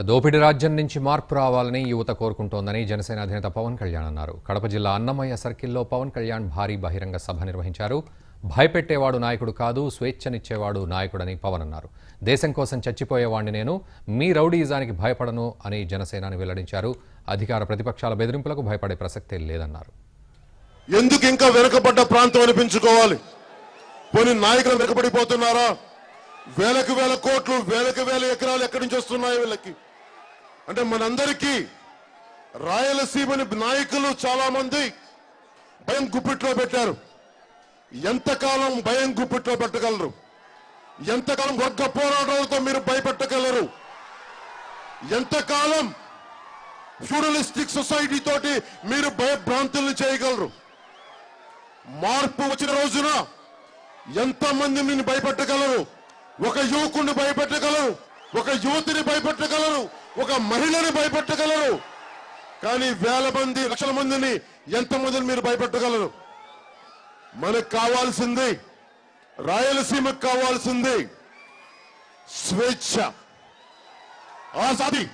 దోపిడీ రాజ్యం నుంచి మార్పు రావాలని యువత కోరుకుంటోందని జనసేన అధినేత పవన్ కళ్యాణ్ అన్నారు. కడప జిల్లా అన్నమయ్య సర్కిల్లో పవన్ కళ్యాణ్ భారీ బహిరంగ సభ నిర్వహించారు. భయపెట్టేవాడు నాయకుడు కాదు, స్వేచ్ఛనిచ్చేవాడు నాయకుడని పవన్ అన్నారు. దేశం కోసం చచ్చిపోయేవాడిని నేను, మీ రౌడీయిజానికి భయపడను అని జనసేనాని వెల్లడించారు. అధికార ప్రతిపక్షాల బెదిరింపులకు భయపడే ప్రసక్తే లేదన్నారు. ఎందుకు ఇంకా వెనుకబడ్డ ప్రాంతం అనిపించుకోవాలి? పోనీ నాయకులు వెనుకబడిపోతున్నారా? వేలకు వేల కోట్లు, వేలకు వేల ఎకరాలు ఎక్కడి నుంచి వస్తున్నాయి వీళ్ళకి? అంటే మనందరికీ రాయలసీమని నాయకులు చాలా మంది భయం గుప్పిట్లో పెట్టారు. ఎంతకాలం భయం గుప్పిట్లో పెట్టగలరు? ఎంతకాలం వర్గ పోరాటాలతో మీరు భయపెట్టగలరు? ఎంతకాలం ఫ్యూడలిస్టిక్ సొసైటీ తోటి మీరు భయభ్రాంతుల్ని చేయగలరు? మార్పు వచ్చిన రోజున ఎంతమంది మీరు భయపెట్టగలరు? ఒక యువకుడిని భయపెట్టగలరు, ఒక యువతిని భయపెట్టగలరు, ఒక మహిళని భయపెట్టగలరు. కానీ వేల మంది, లక్షల మందిని ఎంతమందిని మీరు భయపెట్టగలరు? మనకు కావాల్సింది, రాయలసీమకు కావాల్సింది స్వేచ్ఛ, ఆజాదీ.